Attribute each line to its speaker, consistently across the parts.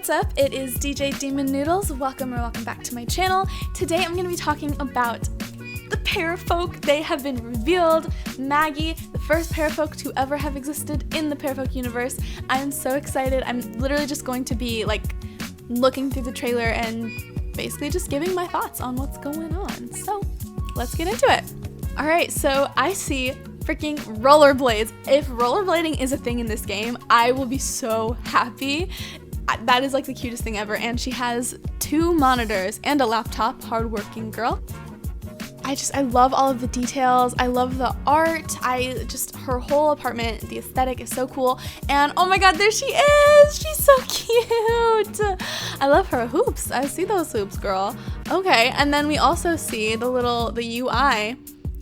Speaker 1: what's up? It is DJ Demon Noodles. Welcome back to my channel. Today I'm going to be talking about the Parafolk. They have been revealed. Maggie, the first Parafolk to ever have existed in the Parafolk universe. I am so excited. I'm literally just going to be like looking through the trailer and basically just giving my thoughts on what's going on. So let's get into it. Alright, so I see freaking rollerblades. If rollerblading is a thing in this game, I will be so happy. That is like the cutest thing ever. And she has 2 monitors and a laptop. Hardworking girl. I love all of the details. I love the art. Her whole apartment, the aesthetic is so cool. And oh my god, there she is! She's so cute! I love her hoops. I see those hoops, girl. Okay, and then we also see the UI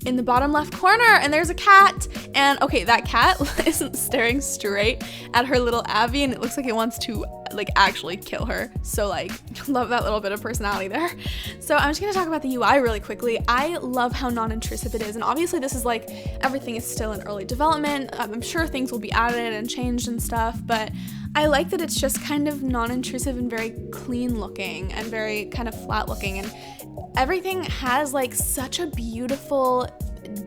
Speaker 1: in the bottom left corner, and there's a cat. And okay, that cat isn't staring straight at her little Abby, and it looks like it wants to like actually kill her. So like, love that little bit of personality there. So I'm just gonna talk about the UI really quickly. I love how non-intrusive it is, and obviously this is like, everything is still in early development. I'm sure things will be added and changed and stuff, but I like that it's just kind of non-intrusive and very clean looking and very kind of flat looking, and everything has like such a beautiful,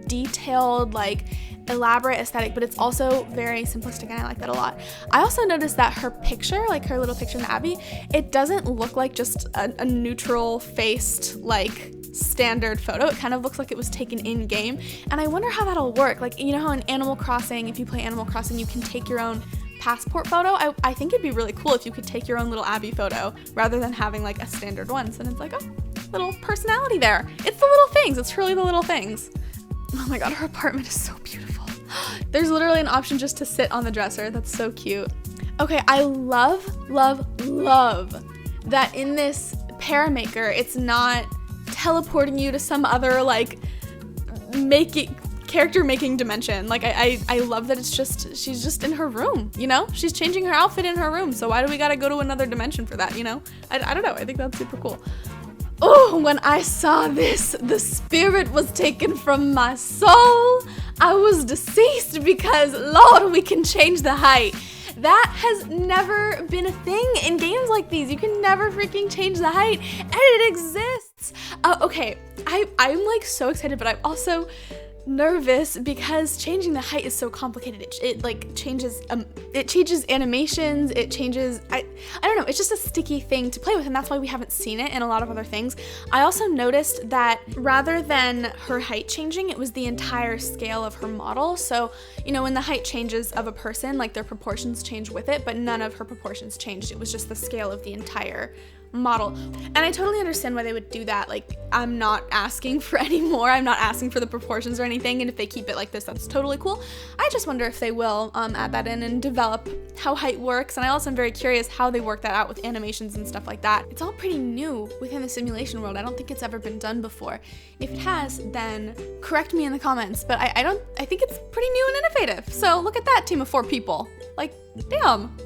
Speaker 1: detailed, like elaborate aesthetic, but it's also very simplistic, and I like that a lot. I also noticed that her picture, like her little picture in the Abbey, it doesn't look like just a neutral faced like standard photo. It kind of looks like it was taken in game, and I wonder how that'll work. Like, you know how in Animal Crossing, if you play Animal Crossing, you can take your own passport photo. I think it'd be really cool if you could take your own little Abby photo rather than having like a standard one. So then it's like, oh, little personality there. It's the little things. It's truly the little things. Oh my god, her apartment is so beautiful. There's literally an option just to sit on the dresser. That's so cute. Okay, I love that in this Paramaker, it's not teleporting you to some other like character making dimension. Like I love that she's just in her room, you know? She's changing her outfit in her room, so why do we gotta go to another dimension for that, you know? I don't know, I think that's super cool. Oh, when I saw this, the spirit was taken from my soul. I was deceased because, Lord, we can change the height. That has never been a thing in games like these. You can never freaking change the height, and it exists. Okay, I'm like so excited, but I'm also nervous because changing the height is so complicated. It like changes animations, it changes, I don't know, it's just a sticky thing to play with, and that's why we haven't seen it in a lot of other things. I also noticed that rather than her height changing, it was the entire scale of her model. So, you know, when the height changes of a person, like their proportions change with it, but none of her proportions changed. It was just the scale of the entire model. And I totally understand why they would do that. Like, I'm not asking for any more. I'm not asking for the proportions or anything, and if they keep it like this, that's totally cool. I just wonder if they will add that in and develop how height works, and I also am very curious how they work that out with animations and stuff like that. It's all pretty new within the simulation world. I don't think it's ever been done before. If it has, then correct me in the comments, but I think it's pretty new and innovative. So look at that team of 4 people. Like, damn.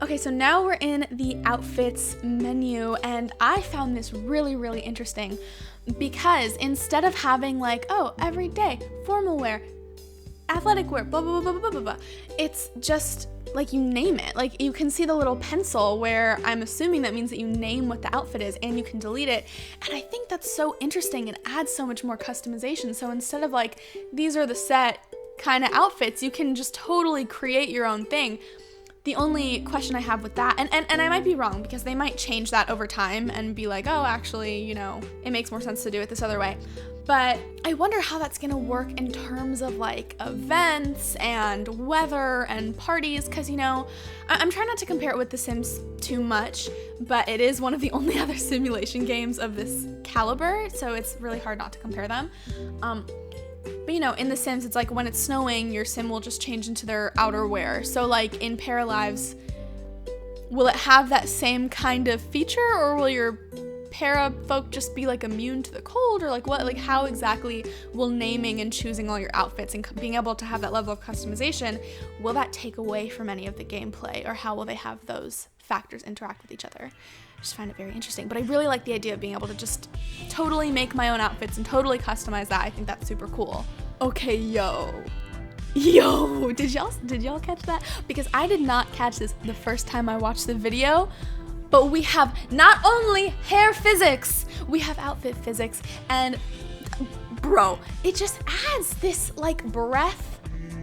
Speaker 1: Okay, so now we're in the outfits menu, and I found this really interesting because instead of having like, oh, everyday, formal wear, athletic wear, blah, blah, blah, blah, blah, blah, it's just like you name it. Like, you can see the little pencil where I'm assuming that means that you name what the outfit is and you can delete it. And I think that's so interesting and adds so much more customization. So instead of like, these are the set kind of outfits, you can just totally create your own thing. The only question I have with that, and I might be wrong because they might change that over time and be like, oh, actually, you know, it makes more sense to do it this other way. But I wonder how that's gonna work in terms of like events and weather and parties, because, you know, I'm trying not to compare it with The Sims too much, but it is one of the only other simulation games of this caliber, so it's really hard not to compare them. But you know, in The Sims, it's like when it's snowing, your sim will just change into their outerwear. So like in Paralives, will it have that same kind of feature, or will your Parafolk just be like immune to the cold, or like what? Like, how exactly will naming and choosing all your outfits and being able to have that level of customization, will that take away from any of the gameplay, or how will they have those factors interact with each other? I just find it very interesting, but I really like the idea of being able to just totally make my own outfits and totally customize that. I think that's super cool. Okay, yo, did y'all catch that? Because I did not catch this the first time I watched the video, But we have not only hair physics, we have outfit physics, and bro, it just adds this like breath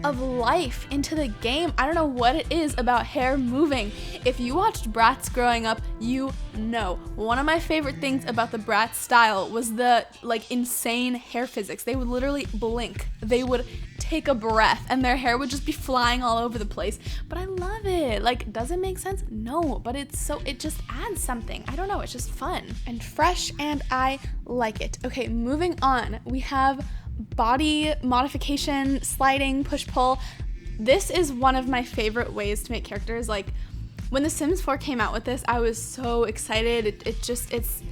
Speaker 1: of life into the game. I don't know what it is about hair moving. If you watched Bratz growing up, you know. One of my favorite things about the Bratz style was the like insane hair physics. They would literally blink. They would take a breath and their hair would just be flying all over the place. But I love it. Like, does it make sense? No, but it just adds something. I don't know, it's just fun and fresh and I like it. Okay, moving on. We have body modification, sliding, push-pull. This is one of my favorite ways to make characters. Like, when The Sims 4 came out with this, I was so excited. It's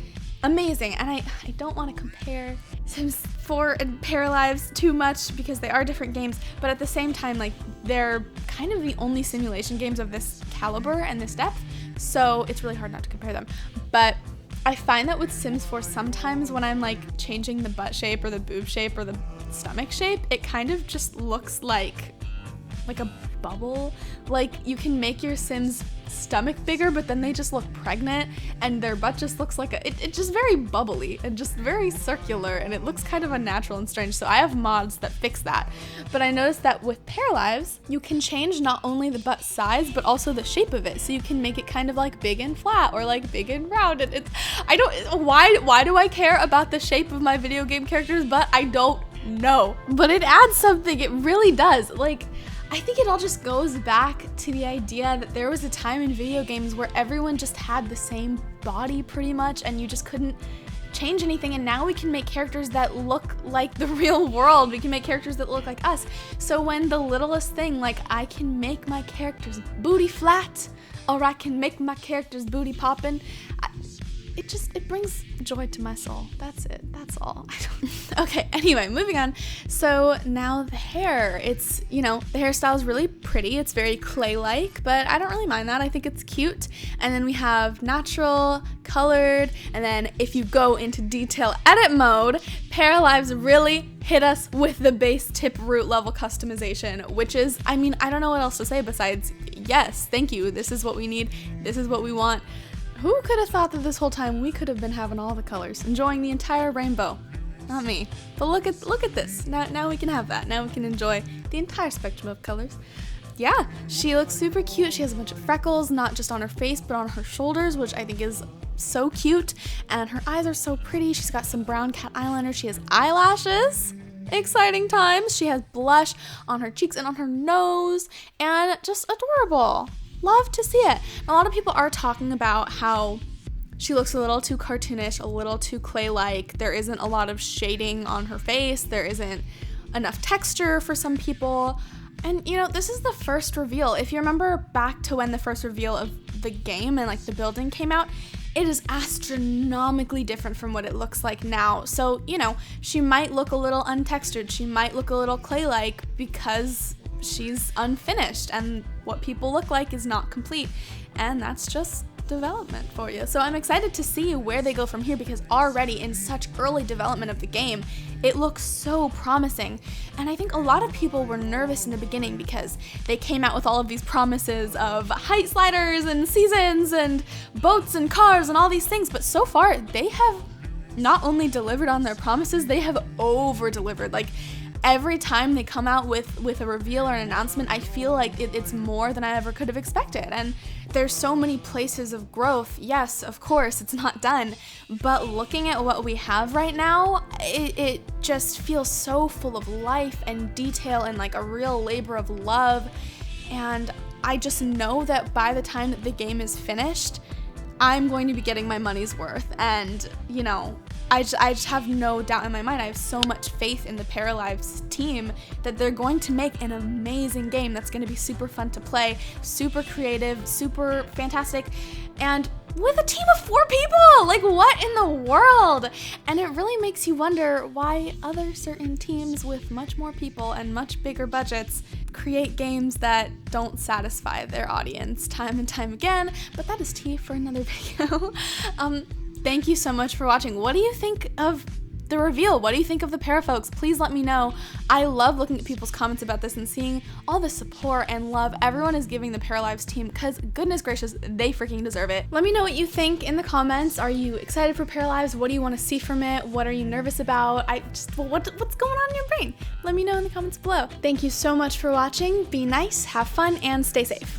Speaker 1: amazing. And I don't want to compare Sims 4 and Paralives too much because they are different games, but at the same time, like, they're kind of the only simulation games of this caliber and this depth, so it's really hard not to compare them. But I find that with Sims 4, sometimes when I'm like changing the butt shape or the boob shape or the stomach shape, it kind of just looks like a bubble. Like, you can make your Sims stomach bigger, but then they just look pregnant and their butt just looks like it's just very bubbly and just very circular, and it looks kind of unnatural and strange. So I have mods that fix that. But I noticed that with Paralives, you can change not only the butt size, but also the shape of it. So you can make it kind of like big and flat or like big and round. Why do I care about the shape of my video game characters? But I don't know. But it adds something. It really does. Like, I think it all just goes back to the idea that there was a time in video games where everyone just had the same body pretty much and you just couldn't change anything, and now we can make characters that look like the real world. We can make characters that look like us. So when the littlest thing, like I can make my character's booty flat or I can make my character's booty poppin', it brings joy to my soul. That's it. That's all. Okay, anyway, moving on. So now the hair. It's, the hairstyle is really pretty. It's very clay-like, but I don't really mind that. I think it's cute. And then we have natural, colored, and then if you go into detail edit mode, Paralives really hit us with the base tip root level customization, which is, I don't know what else to say besides, yes, thank you. This is what we need. This is what we want. Who could have thought that this whole time we could have been having all the colors, enjoying the entire rainbow? Not me. But look at this. Now we can have that. Now we can enjoy the entire spectrum of colors. Yeah, she looks super cute. She has a bunch of freckles, not just on her face, but on her shoulders, which I think is so cute. And her eyes are so pretty. She's got some brown cat eyeliner. She has eyelashes. Exciting times. She has blush on her cheeks and on her nose, and just adorable. Love to see it. A lot of people are talking about how she looks a little too cartoonish, a little too clay-like. There isn't a lot of shading on her face. There isn't enough texture for some people. And, this is the first reveal. If you remember back to when the first reveal of the game and, like, the building came out, it is astronomically different from what it looks like now. So, she might look a little untextured. She might look a little clay-like because she's unfinished and what people look like is not complete, and that's just development for you. So I'm excited to see where they go from here, because already in such early development of the game, it looks so promising. And I think a lot of people were nervous in the beginning because they came out with all of these promises of height sliders and seasons and boats and cars and all these things, but so far they have not only delivered on their promises, they have over-delivered. Like, every time they come out with a reveal or an announcement, I feel like it's more than I ever could have expected. And there's so many places of growth. Yes, of course, it's not done. But looking at what we have right now, it just feels so full of life and detail and like a real labor of love. And I just know that by the time that the game is finished, I'm going to be getting my money's worth. And, I just have no doubt in my mind. I have so much faith in the Paralives team that they're going to make an amazing game that's going to be super fun to play, super creative, super fantastic, and with a team of 4 people! Like, what in the world? And it really makes you wonder why other certain teams with much more people and much bigger budgets create games that don't satisfy their audience time and time again, but that is tea for another video. Thank you so much for watching. What do you think of the reveal. What do you think of the Parafolks? Please let me know. I love looking at people's comments about this and seeing all the support and love everyone is giving the Paralives team, because goodness gracious, they freaking deserve it. Let me know what you think in the comments. Are you excited for Paralives? What do you want to see from it? What are you nervous about? What's going on in your brain? Let me know in the comments below. Thank you so much for watching. Be nice, have fun, and stay safe.